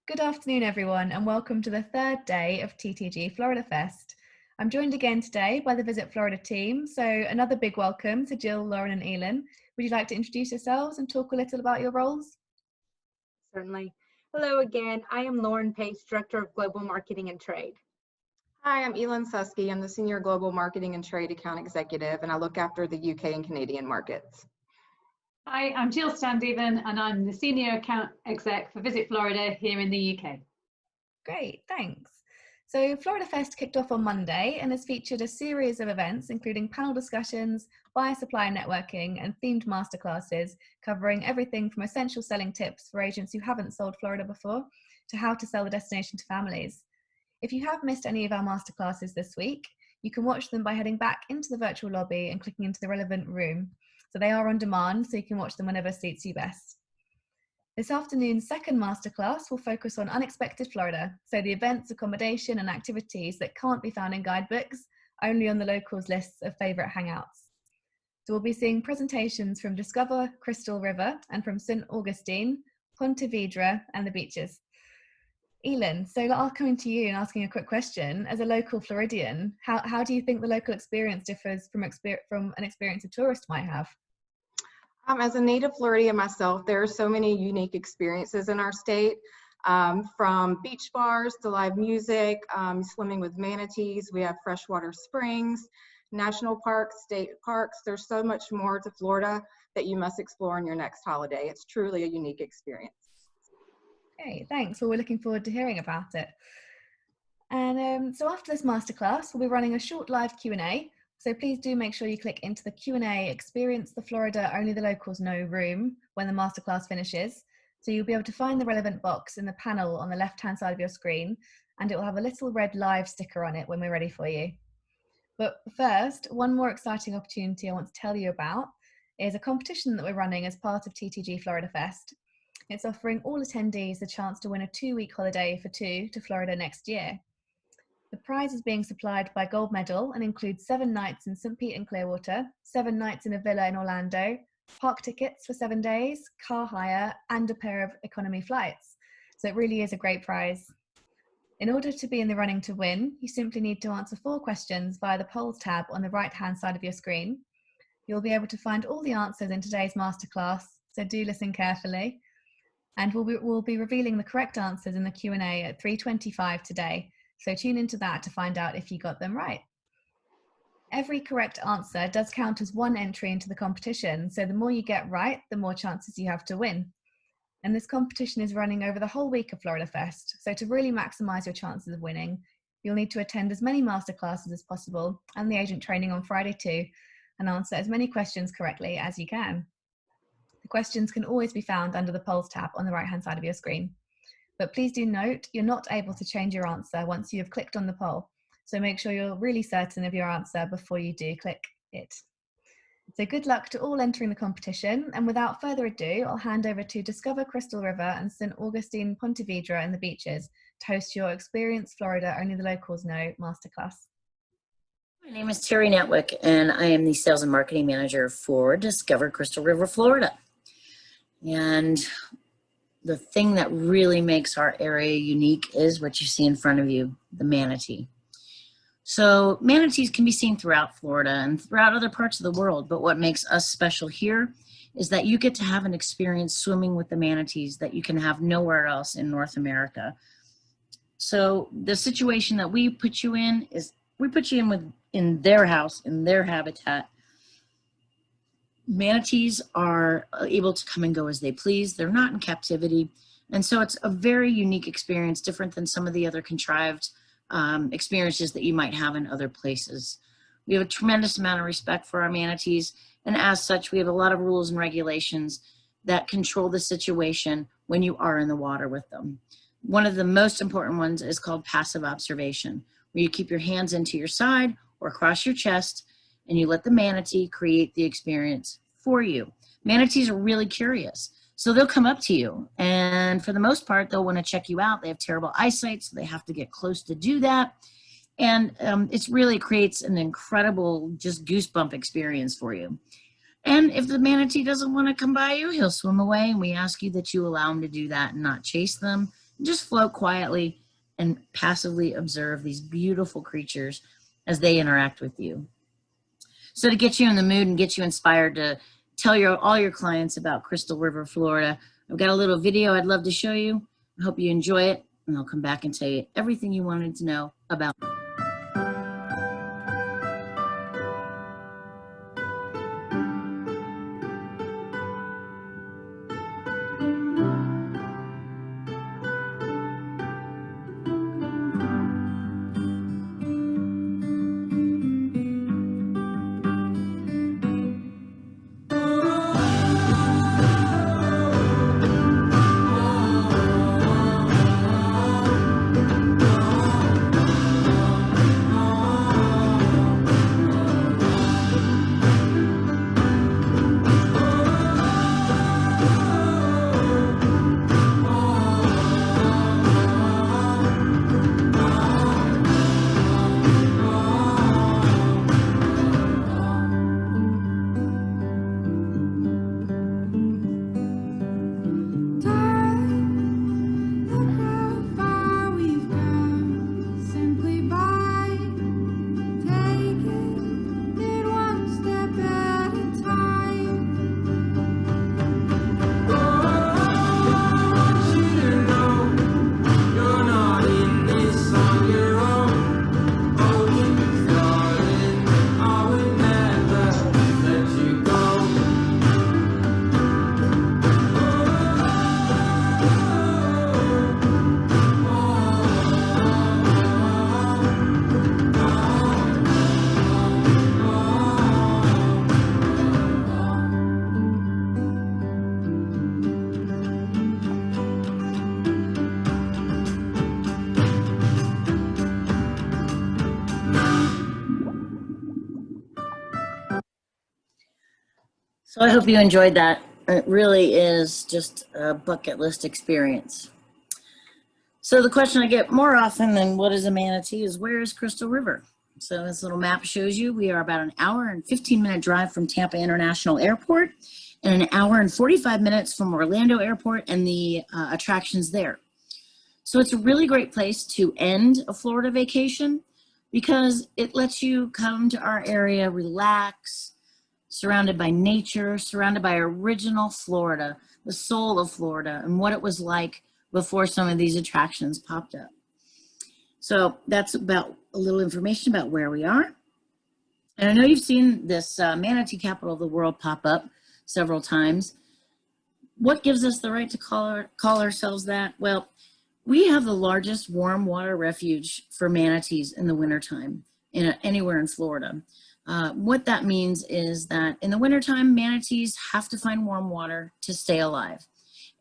Good afternoon, everyone, and welcome to the third day of TTG Florida Fest. I'm joined again today by the Visit Florida team, so another big welcome to Jill, Lauren and Elin. Would you like to introduce yourselves and talk a little about your roles? Certainly. Hello again. I am Lauren Pace, Director of Global Marketing and Trade. Hi, I'm Elin Susky. I'm the Senior Global Marketing and Trade Account Executive, and I look after the UK and Canadian markets. Hi, I'm Jill Standeven, and I'm the Senior Account Exec for Visit Florida here in the UK. Great, thanks. So Florida Fest kicked off on Monday and has featured a series of events, including panel discussions, buyer supplier networking, and themed masterclasses covering everything from essential selling tips for agents who haven't sold Florida before to how to sell the destination to families. If you have missed any of our masterclasses this week, you can watch them by heading back into the virtual lobby and clicking into the relevant room. So they are on demand, so you can watch them whenever suits you best. This afternoon's second masterclass will focus on unexpected Florida, so the events, accommodation and activities that can't be found in guidebooks, only on the locals' lists of favourite hangouts. So we'll be seeing presentations from Discover Crystal River and from St. Augustine, Ponte Vedra and the beaches. Elin, so I'll come to you and asking a quick question. As a local Floridian, how do you think the local experience differs from an experience a tourist might have? As a native Floridian myself, there are so many unique experiences in our state, from beach bars to live music, swimming with manatees. We have freshwater springs, national parks, state parks. There's so much more to Florida that you must explore on your next holiday. It's truly a unique experience. Okay, thanks. Well, we're looking forward to hearing about it. And so after this masterclass, we'll be running a short live Q&A. So please do make sure you click into the Q&A Experience the Florida Only the Locals Know room when the masterclass finishes. So you'll be able to find the relevant box in the panel on the left-hand side of your screen, and it will have a little red live sticker on it when we're ready for you. But first, one more exciting opportunity I want to tell you about is a competition that we're running as part of TTG Florida Fest. It's offering all attendees the chance to win a 2-week holiday for two to Florida next year. The prize is being supplied by Gold Medal and includes 7 nights in St. Pete and Clearwater, 7 nights in a villa in Orlando, park tickets for 7 days, car hire, and a pair of economy flights. So it really is a great prize. In order to be in the running to win, you simply need to answer 4 questions via the polls tab on the right-hand side of your screen. You'll be able to find all the answers in today's masterclass, so do listen carefully. And we'll be revealing the correct answers in the Q&A at 3:25 today. So tune into that to find out if you got them right. Every correct answer does count as 1 entry into the competition. So the more you get right, the more chances you have to win. And this competition is running over the whole week of Florida Fest. So to really maximize your chances of winning, you'll need to attend as many masterclasses as possible and the agent training on Friday too, and answer as many questions correctly as you can. The questions can always be found under the polls tab on the right-hand side of your screen. But please do note, you're not able to change your answer once you have clicked on the poll. So make sure you're really certain of your answer before you do click it. So good luck to all entering the competition. And without further ado, I'll hand over to Discover Crystal River and St. Augustine Ponte Vedra and the beaches to host your Experience Florida Only the Locals Know masterclass. My name is Terry Netwick, and I am the Sales and Marketing Manager for Discover Crystal River, Florida. And the thing that really makes our area unique is what you see in front of you, the manatee. So manatees can be seen throughout Florida and throughout other parts of the world, but what makes us special here is that you get to have an experience swimming with the manatees that you can have nowhere else in North America. So the situation that we put you in is we put you in their house, in their habitat. Manatees are able to come and go as they please. They're not in captivity. And so it's a very unique experience, different than some of the other contrived experiences that you might have in other places. We have a tremendous amount of respect for our manatees. And as such, we have a lot of rules and regulations that control the situation when you are in the water with them. One of the most important ones is called passive observation, where you keep your hands into your side or across your chest and you let the manatee create the experience for you. Manatees are really curious. So they'll come up to you, and for the most part, they'll want to check you out. They have terrible eyesight, so they have to get close to do that. And it really creates an incredible, just goosebump experience for you. And if the manatee doesn't want to come by you, he'll swim away, and we ask you that you allow him to do that and not chase them, Just float quietly and passively observe these beautiful creatures as they interact with you. So to get you in the mood and get you inspired to tell all your clients about Crystal River, Florida, I've got a little video I'd love to show you. I hope you enjoy it, and I'll come back and tell you everything you wanted to know about it. So I hope you enjoyed that. It really is just a bucket list experience. So the question I get more often than what is a manatee is, where is Crystal River? So this little map shows you we are about an hour and 15-minute drive from Tampa International Airport and an hour and 45 minutes from Orlando Airport and the attractions there. So it's a really great place to end a Florida vacation because it lets you come to our area, relax, surrounded by nature, surrounded by original Florida, the soul of Florida, and what it was like before some of these attractions popped up. So that's about a little information about where we are. And I know you've seen this manatee capital of the world pop up several times. What gives us the right to call ourselves that? Well, we have the largest warm water refuge for manatees in the wintertime anywhere in Florida. What that means is that in the wintertime, manatees have to find warm water to stay alive.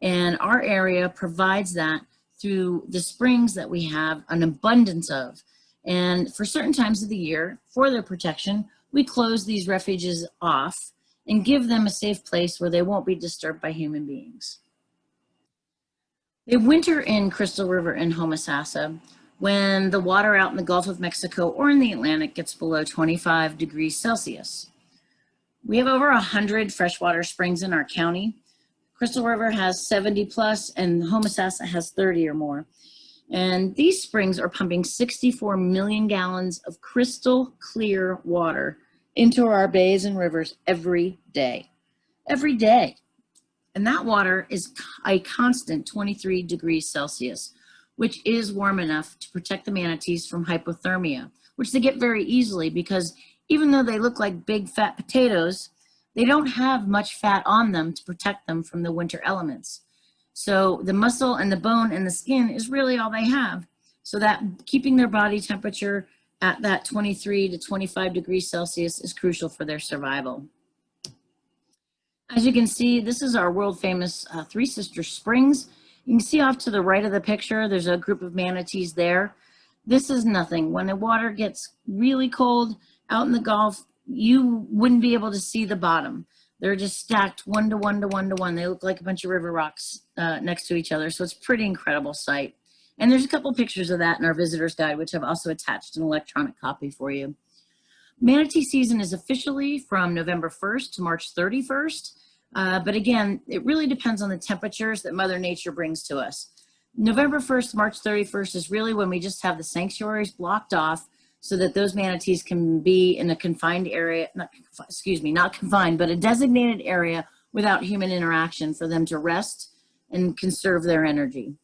And our area provides that through the springs that we have an abundance of. And for certain times of the year, for their protection, we close these refuges off and give them a safe place where they won't be disturbed by human beings. They winter in Crystal River and Homosassa when the water out in the Gulf of Mexico or in the Atlantic gets below 25 degrees Celsius. We have over 100 freshwater springs in our county. Crystal River has 70 plus and Homosassa has 30 or more. And these springs are pumping 64 million gallons of crystal clear water into our bays and rivers every day. Every day. And that water is a constant 23 degrees Celsius, which is warm enough to protect the manatees from hypothermia, which they get very easily because even though they look like big fat potatoes, they don't have much fat on them to protect them from the winter elements. So the muscle and the bone and the skin is really all they have. So that keeping their body temperature at that 23 to 25 degrees Celsius is crucial for their survival. As you can see, this is our world famous Three Sisters Springs. You can see off to the right of the picture, there's a group of manatees there. This is nothing. When the water gets really cold out in the Gulf, you wouldn't be able to see the bottom. They're just stacked one to one to one to one. They look like a bunch of river rocks next to each other. So it's a pretty incredible sight. And there's a couple pictures of that in our visitor's guide, which I've also attached an electronic copy for you. Manatee season is officially from November 1st to March 31st. But again, it really depends on the temperatures that Mother Nature brings to us. November 1st, March 31st is really when we just have the sanctuaries blocked off so that those manatees can be in a confined area, not confined, but a designated area without human interaction for them to rest and conserve their energy.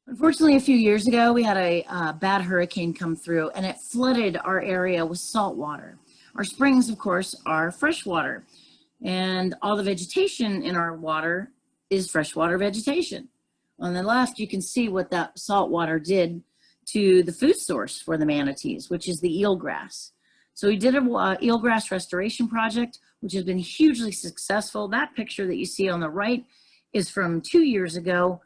Unfortunately, a few years ago, we had a bad hurricane come through and it flooded our area with salt water. Our springs, of course, are freshwater, and all the vegetation in our water is freshwater vegetation. On the left, you can see what that salt water did to the food source for the manatees, which is the eelgrass. So we did a eelgrass restoration project, which has been hugely successful. That picture that you see on the right is from 2 years ago,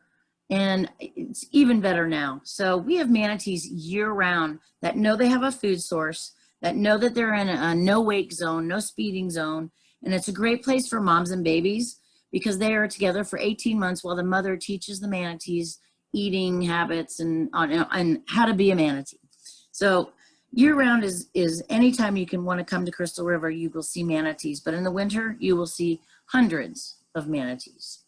and it's even better now. So we have manatees year round that know they have a food source, that know that they're in a no wake zone, no speeding zone. And it's a great place for moms and babies because they are together for 18 months while the mother teaches the manatees eating habits and how to be a manatee. So year round is anytime you can want to come to Crystal River, you will see manatees. But in the winter, you will see hundreds of manatees.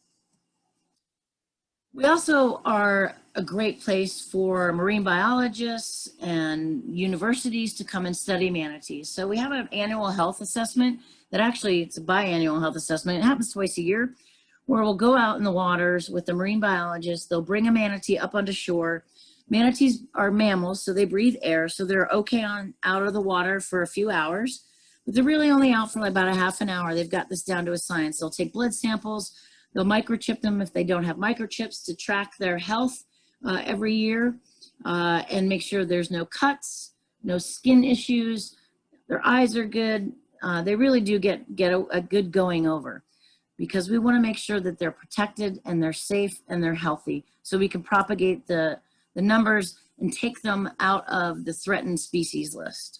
We also are a great place for marine biologists and universities to come and study manatees. So we have an annual health assessment that actually it's a biannual health assessment. It happens twice a year where we'll go out in the waters with the marine biologists. They'll bring a manatee up onto shore. Manatees are mammals, so they breathe air. So they're okay out of the water for a few hours, but they're really only out for like about a half an hour. They've got this down to a science. They'll take blood samples. They'll microchip them if they don't have microchips to track their health every year and make sure there's no cuts, no skin issues. Their eyes are good. They really do get a good going over because we want to make sure that they're protected and they're safe and they're healthy so we can propagate the numbers and take them out of the threatened species list.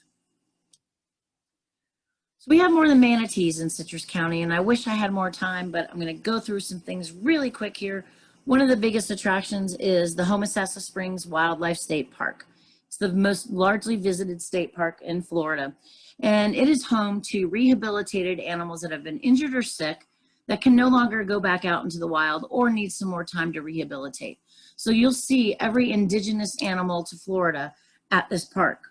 So we have more than manatees in Citrus County, and I wish I had more time, but I'm going to go through some things really quick here. One of the biggest attractions is the Homosassa Springs Wildlife State Park. It's the most largely visited state park in Florida, and it is home to rehabilitated animals that have been injured or sick that can no longer go back out into the wild or need some more time to rehabilitate. So you'll see every indigenous animal to Florida at this park.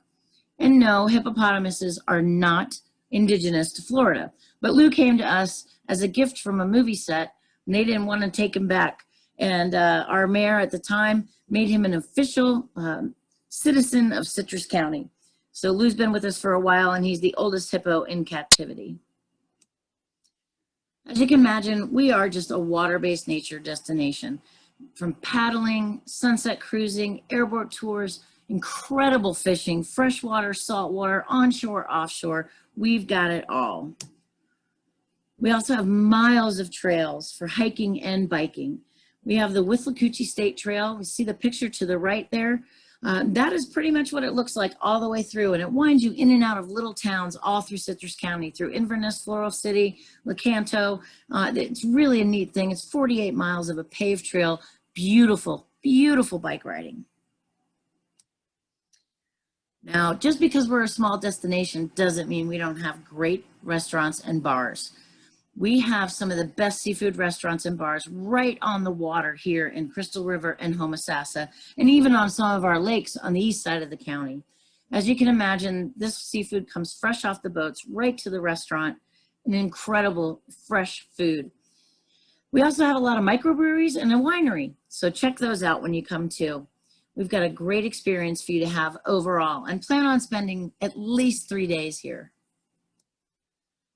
And no, hippopotamuses are not indigenous to Florida. But Lou came to us as a gift from a movie set, and they didn't want to take him back. And our mayor at the time made him an official citizen of Citrus County. So Lou's been with us for a while, and he's the oldest hippo in captivity. As you can imagine, we are just a water-based nature destination. From paddling, sunset cruising, airboat tours, incredible fishing, freshwater, saltwater, onshore, offshore, we've got it all. We also have miles of trails for hiking and biking. We have the Withlacoochee State Trail. We see the picture to the right there. That is pretty much what it looks like all the way through, and it winds you in and out of little towns all through Citrus County, through Inverness, Floral City, Lecanto. It's really a neat thing. It's 48 miles of a paved trail. Beautiful, beautiful bike riding. Now, just because we're a small destination doesn't mean we don't have great restaurants and bars. We have some of the best seafood restaurants and bars right on the water here in Crystal River and Homosassa, and even on some of our lakes on the east side of the county. As you can imagine, this seafood comes fresh off the boats right to the restaurant, an incredible fresh food. We also have a lot of microbreweries and a winery, so check those out when you come too. We've got a great experience for you to have overall, and plan on spending at least 3 days here.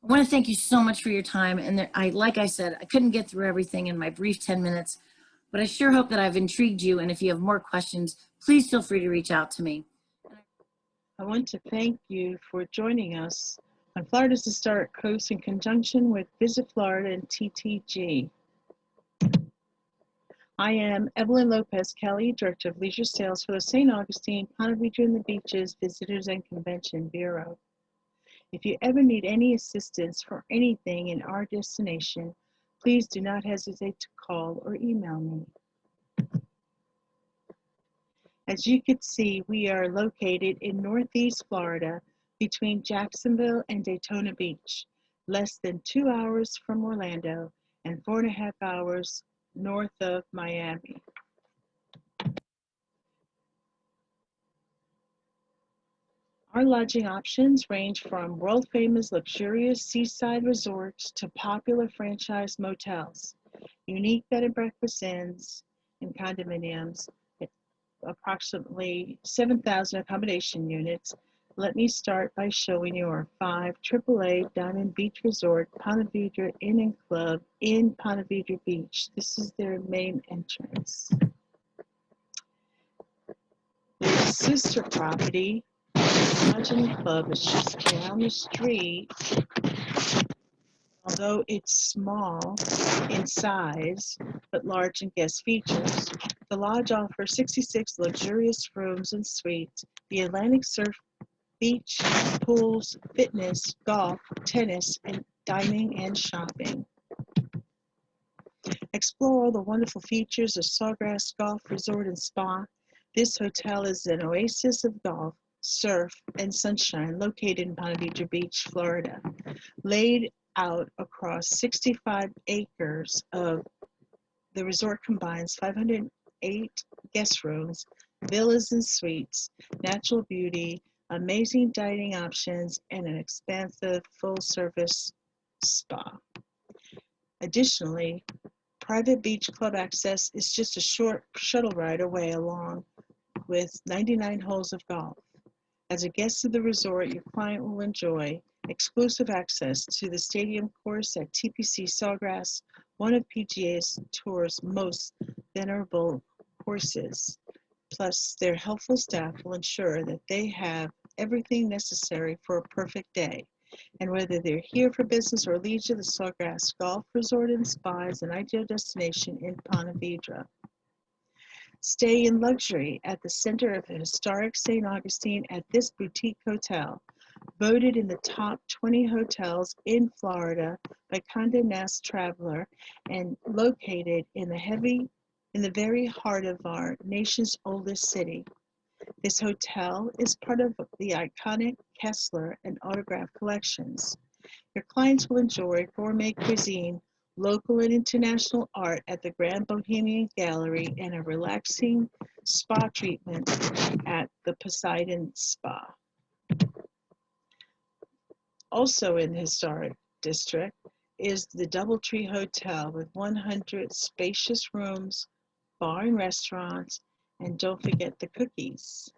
I want to thank you so much for your time. And like I said, I couldn't get through everything in my brief 10 minutes, but I sure hope that I've intrigued you. And if you have more questions, please feel free to reach out to me. I want to thank you for joining us on Florida's Historic Coast in conjunction with Visit Florida and TTG. I am Evelyn Lopez Kelly, Director of Leisure Sales for the St. Augustine, Ponte Vedra and the Beaches Visitors and Convention Bureau. If you ever need any assistance for anything in our destination, please do not hesitate to call or email me. As you can see, we are located in Northeast Florida between Jacksonville and Daytona Beach, less than 2 hours from Orlando and 4.5 hours north of Miami. Our lodging options range from world-famous luxurious seaside resorts to popular franchise motels, unique bed and breakfast inns and condominiums, approximately 7,000 accommodation units. Let me start by showing you our 5 AAA Diamond Beach Resort Ponte Vedra Inn and Club in Ponte Vedra Beach. This is their main entrance. Their sister property, Lodge and Club, is just down the street. Although it's small in size, but large in guest features, the lodge offers 66 luxurious rooms and suites, the Atlantic surf beach, pools, fitness, golf, tennis, and dining and shopping. Explore all the wonderful features of Sawgrass Golf Resort and Spa. This hotel is an oasis of golf, surf, and sunshine located in Ponte Vedra Beach, Florida. Laid out across 65 acres of the resort combines 508 guest rooms, villas and suites, natural beauty, amazing dining options, and an expansive full-service spa. Additionally, private beach club access is just a short shuttle ride away, along with 99 holes of golf. As a guest of the resort, your client will enjoy exclusive access to the stadium course at TPC Sawgrass, one of PGA's Tour's most venerable courses. Plus, their helpful staff will ensure that they have everything necessary for a perfect day. And whether they're here for business or leisure, the Sawgrass Golf Resort and Spa is an ideal destination in Ponte Vedra. Stay in luxury at the center of the historic St. Augustine at this boutique hotel. Voted in the top 20 hotels in Florida by Condé Nast Traveler and located in the very heart of our nation's oldest city. This hotel is part of the iconic Kessler and Autograph collections. Your clients will enjoy gourmet cuisine, local and international art at the Grand Bohemian Gallery, and a relaxing spa treatment at the Poseidon Spa. Also in the historic district is the Doubletree Hotel with 100 spacious rooms, bar and restaurants, and don't forget the cookies.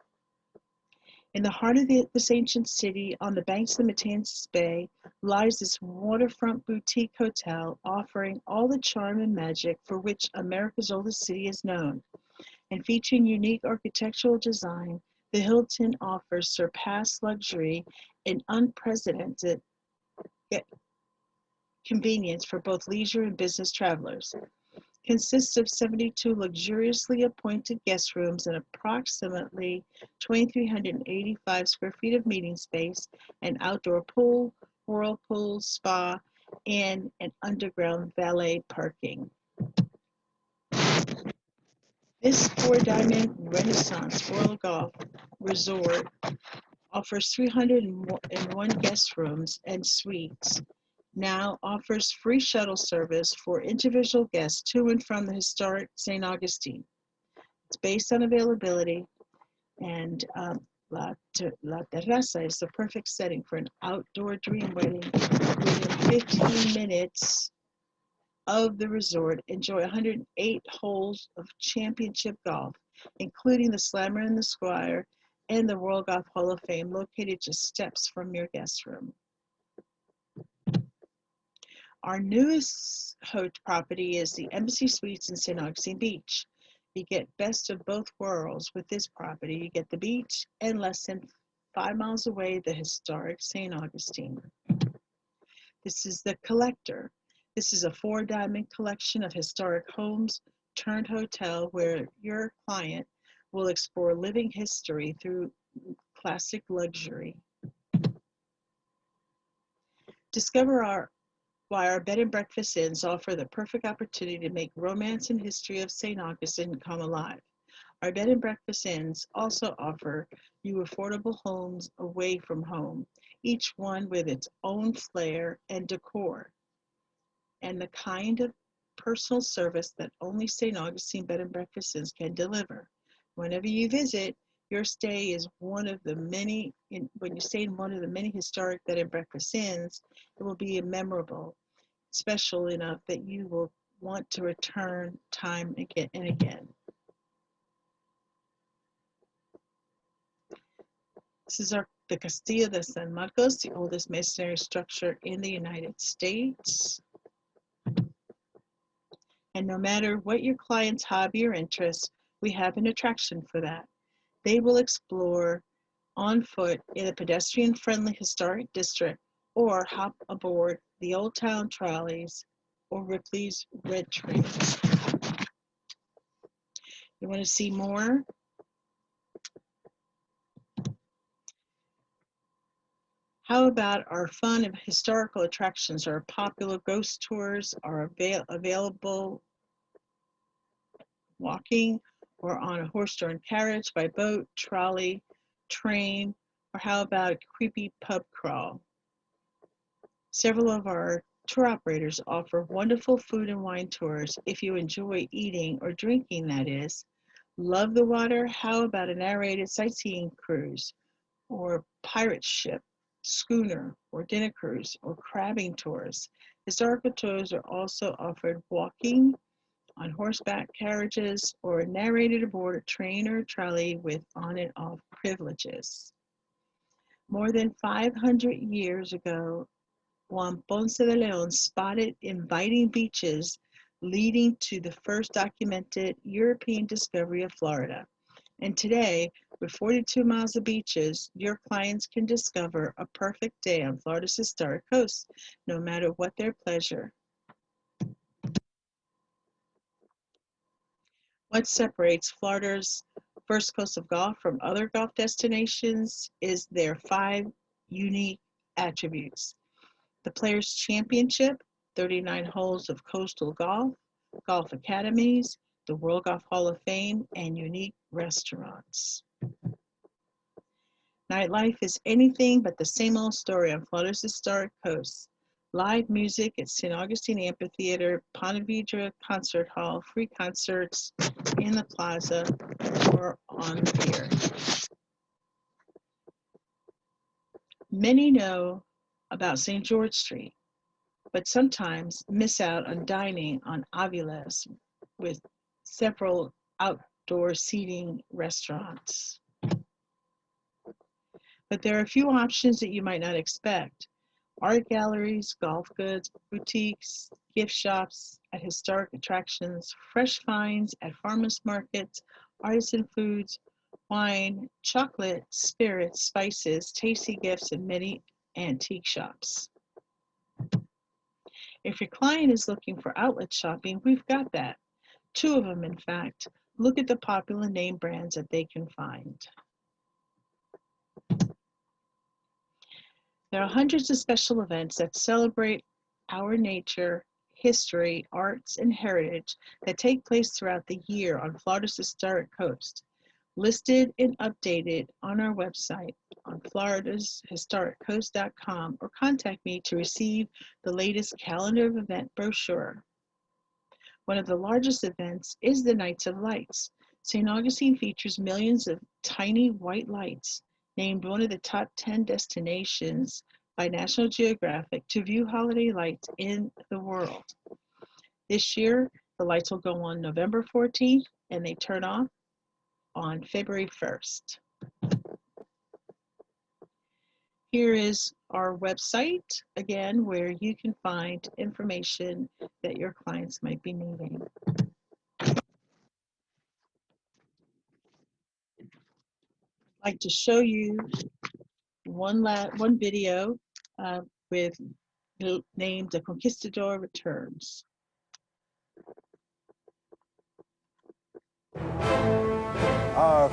In the heart of this ancient city, on the banks of the Matanzas Bay, lies this waterfront boutique hotel offering all the charm and magic for which America's oldest city is known. And featuring unique architectural design, the Hilton offers surpassed luxury and unprecedented convenience for both leisure and business travelers. Consists of 72 luxuriously appointed guest rooms and approximately 2,385 square feet of meeting space, an outdoor pool, whirlpool, spa, and an underground valet parking. This 4-diamond Renaissance Royal Golf Resort offers 301 guest rooms and suites. Now offers free shuttle service for individual guests to and from the historic St. Augustine. It's based on availability, and La Terraza is the perfect setting for an outdoor dream wedding. Within 15 minutes of the resort, enjoy 108 holes of championship golf, including the Slammer and the Squire and the World Golf Hall of Fame, located just steps from your guest room. Our newest property is the Embassy Suites in St. Augustine Beach. You get best of both worlds with this property. You get the beach and less than 5 miles away, the historic St. Augustine. This is the Collector. This is a 4-diamond collection of historic homes turned hotel where your client will explore living history through classic luxury. Discover why our bed and breakfast inns offer the perfect opportunity to make romance and history of St. Augustine come alive. Our bed and breakfast inns also offer you affordable homes away from home, each one with its own flair and decor, and the kind of personal service that only St. Augustine Bed and Breakfasts can deliver. Whenever you visit, your stay is one of the many, when you stay in one of the many historic bed and breakfast inns, it will be memorable, special enough that you will want to return time again and again. This is the Castillo de San Marcos, the oldest masonry structure in the United States. And no matter what your client's hobby or interest, we have an attraction for that. They will explore on foot in a pedestrian-friendly historic district or hop aboard the Old Town trolleys or Ripley's Red Train. You want to see more? How about our fun and historical attractions? Our popular ghost tours are available walking or on a horse-drawn carriage, by boat, trolley, train, or how about a creepy pub crawl? Several of our tour operators offer wonderful food and wine tours if you enjoy eating or drinking, that is. Love the water? How about a narrated sightseeing cruise or pirate ship, schooner, or dinner cruise, or crabbing tours? Historical tours are also offered walking, on horseback carriages, or narrated aboard a train or trolley with on and off privileges. More than 500 years ago, Juan Ponce de Leon spotted inviting beaches leading to the first documented European discovery of Florida. And today, with 42 miles of beaches, your clients can discover a perfect day on Florida's historic coast, no matter what their pleasure. What separates Florida's First Coast of Golf from other golf destinations is their 5 unique attributes. The Players Championship, 39 holes of coastal golf, golf academies, the World Golf Hall of Fame, and unique restaurants. Nightlife is anything but the same old story on Florida's historic coast. Live music at St. Augustine Amphitheater, Ponte Vedra Concert Hall, free concerts in the plaza or on the pier. Many know about St. George Street, but sometimes miss out on dining on Aviles with several outdoor seating restaurants. But there are a few options that you might not expect. Art galleries, golf goods, boutiques, gift shops at historic attractions, fresh finds at farmers markets, artisan foods, wine, chocolate, spirits, spices, tasty gifts, and many antique shops. If your client is looking for outlet shopping, we've got that. 2 of them, in fact. Look at the popular name brands that they can find. There are hundreds of special events that celebrate our nature, history, arts, and heritage that take place throughout the year on Florida's historic coast. Listed and updated on our website on floridashistoriccoast.com, or contact me to receive the latest calendar of event brochure. One of the largest events is the Nights of Lights. St. Augustine features millions of tiny white lights, named one of the top 10 destinations by National Geographic to view holiday lights in the world. This year, the lights will go on November 14th and they turn off on February 1st. Here is our website, again, where you can find information that your clients might be needing. I'd like to show you one video with the name The Conquistador Returns.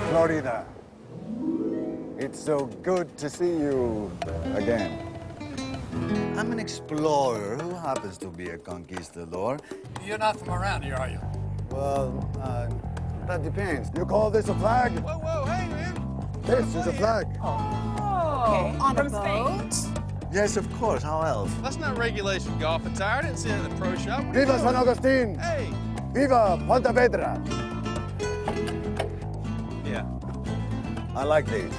Florida. It's so good to see you again. I'm an explorer who happens to be a conquistador. You're not from around here, are you? Well, that depends. You call this a flag? Whoa, hey, man. This is a flag. Oh, okay. On a boat? Yes, of course. How else? That's not regulation golf attire. I didn't see it in the pro shop. What are you Viva doing? San Agustin! Hey! Viva Pontevedra! Yeah. I like these.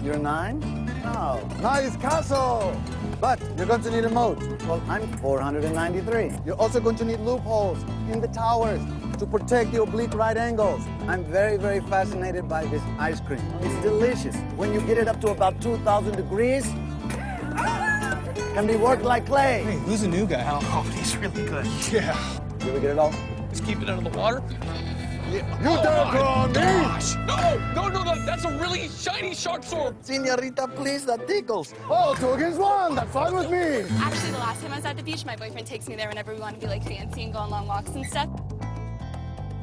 You're 9? No. Nice castle! But you're going to need a moat. Well, I'm 493. You're also going to need loopholes in the towers to protect the oblique right angles. I'm very, very fascinated by this ice cream. It's delicious. When you get it up to about 2,000 degrees, can be worked like clay. Hey, who's the new guy? Oh, he's really good. Yeah. You ever get it all? Just keep it under the water. You dare go on me! Gosh! No, that's a really shiny sharp sword. Senorita, please, that tickles. Oh, 2 against 1, that's fine with me. Actually, the last time I was at the beach, my boyfriend takes me there whenever we want to be like fancy and go on long walks and stuff.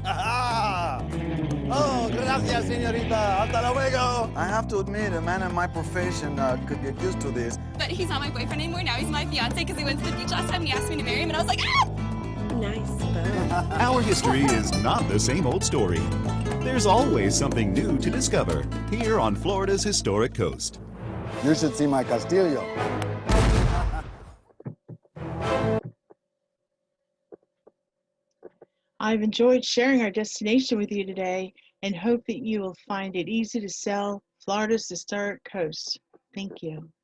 Aha! Oh, gracias, señorita. Hasta luego. I have to admit, a man in my profession could get used to this. But he's not my boyfriend anymore. Now he's my fiance because he went to the beach last time and he asked me to marry him, and I was like, ah! Nice. Our history is not the same old story. There's always something new to discover here on Florida's historic coast. You should see my castillo. I've enjoyed sharing our destination with you today and hope that you will find it easy to sell Florida's historic coast. Thank you.